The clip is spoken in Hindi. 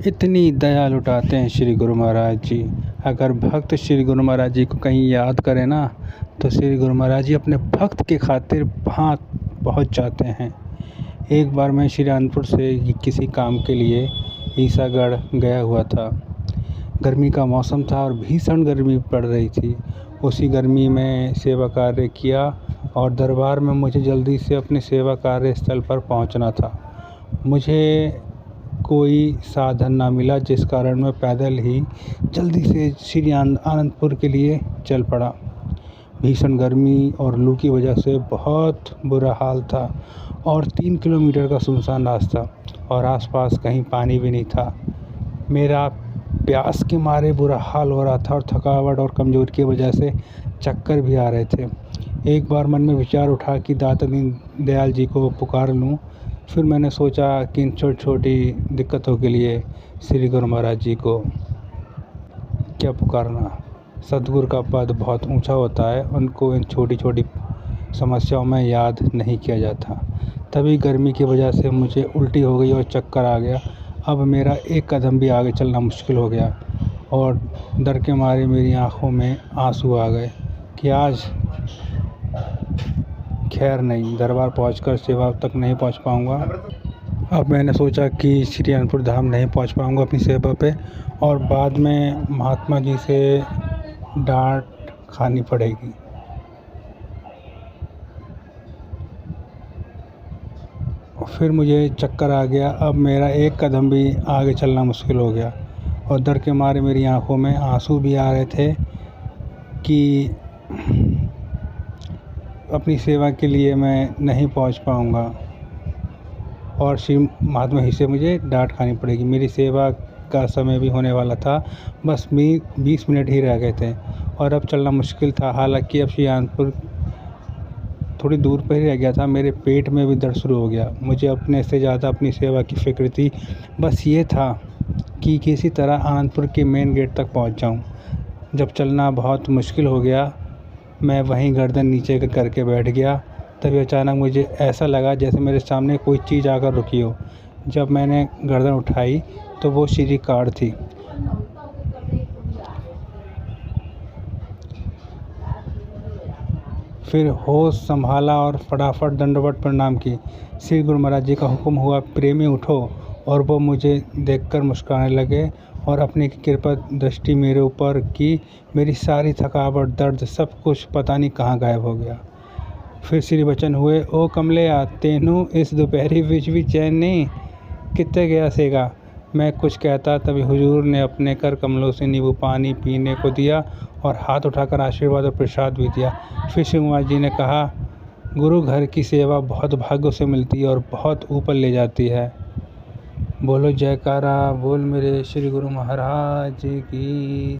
इतनी दया लुटाते हैं श्री गुरु महाराज जी। अगर भक्त श्री गुरु महाराज जी को कहीं याद करे ना, तो श्री गुरु महाराज जी अपने भक्त के खातिर वहाँ पहुँच जाते हैं। एक बार मैं श्री अनंतपुर से किसी काम के लिए ईसागढ़ गया हुआ था। गर्मी का मौसम था और भीषण गर्मी पड़ रही थी। उसी गर्मी में सेवा कार्य किया और दरबार में मुझे जल्दी से अपने सेवा कार्य स्थल पर पहुंचना था। मुझे कोई साधन ना मिला, जिस कारण मैं पैदल ही जल्दी से श्री आनंदपुर के लिए चल पड़ा। भीषण गर्मी और लू की वजह से बहुत बुरा हाल था और 3 किलोमीटर का सुनसान रास्ता और आसपास कहीं पानी भी नहीं था। मेरा प्यास के मारे बुरा हाल हो रहा था और थकावट और कमज़ोरी की वजह से चक्कर भी आ रहे थे। एक बार मन में विचार उठा कि दाता दीन दयाल जी को पुकार लूं। फिर मैंने सोचा कि इन छोटी छोटी दिक्कतों के लिए श्री गुरु महाराज जी को क्या पुकारना। सतगुरु का पद बहुत ऊंचा होता है, उनको इन छोटी छोटी समस्याओं में याद नहीं किया जाता। तभी गर्मी की वजह से मुझे उल्टी हो गई और चक्कर आ गया। अब मेरा एक कदम भी आगे चलना मुश्किल हो गया और डर के मारे मेरी आंखों में आंसू आ गए कि आज खैर नहीं, दरबार पहुंचकर सेवा तक नहीं पहुंच पाऊंगा। अब मैंने सोचा कि श्री अनंतपुर धाम नहीं पहुंच पाऊंगा अपनी सेवा पे और बाद में महात्मा जी से डांट खानी पड़ेगी। फिर मुझे चक्कर आ गया। अब मेरा एक कदम भी आगे चलना मुश्किल हो गया और डर के मारे मेरी आंखों में आंसू भी आ रहे थे कि अपनी सेवा के लिए मैं नहीं पहुंच पाऊंगा और श्री महात्मा जी से मुझे डांट खानी पड़ेगी। मेरी सेवा का समय भी होने वाला था, बस 20 मिनट ही रह गए थे और अब चलना मुश्किल था। हालांकि अब श्री आनंदपुर थोड़ी दूर पर ही रह गया था। मेरे पेट में भी दर्द शुरू हो गया। मुझे अपने से ज़्यादा अपनी सेवा की फिक्र थी। बस ये था कि किसी तरह आनंदपुर के मेन गेट तक पहुंच जाऊं। जब चलना बहुत मुश्किल हो गया, मैं वहीं गर्दन नीचे करके बैठ गया। तभी अचानक मुझे ऐसा लगा जैसे मेरे सामने कोई चीज़ आकर रुकी हो। जब मैंने गर्दन उठाई तो वो श्री कार्ड थी। फिर होश संभाला और फटाफट दंडवत प्रणाम की। श्री गुरु महाराज जी का हुक्म हुआ, प्रेमी उठो, और वो मुझे देखकर मुस्कुराने लगे और अपनी कृपा दृष्टि मेरे ऊपर की। मेरी सारी थकावट, दर्द, सब कुछ पता नहीं कहाँ गायब हो गया। फिर श्री वचन हुए, ओ कमलिया, तेनू इस दोपहरी विच भी चैन नहीं, कितने गया सेगा। मैं कुछ कहता तभी हुजूर ने अपने कर कमलों से नींबू पानी पीने को दिया और हाथ उठाकर आशीर्वाद और प्रसाद भी दिया। फिर श्री कुमार जी ने कहा, गुरु घर की सेवा बहुत भाग्यों से मिलती है और बहुत ऊपर ले जाती है। बोलो जयकारा, बोल मेरे श्री गुरु महाराज जी की।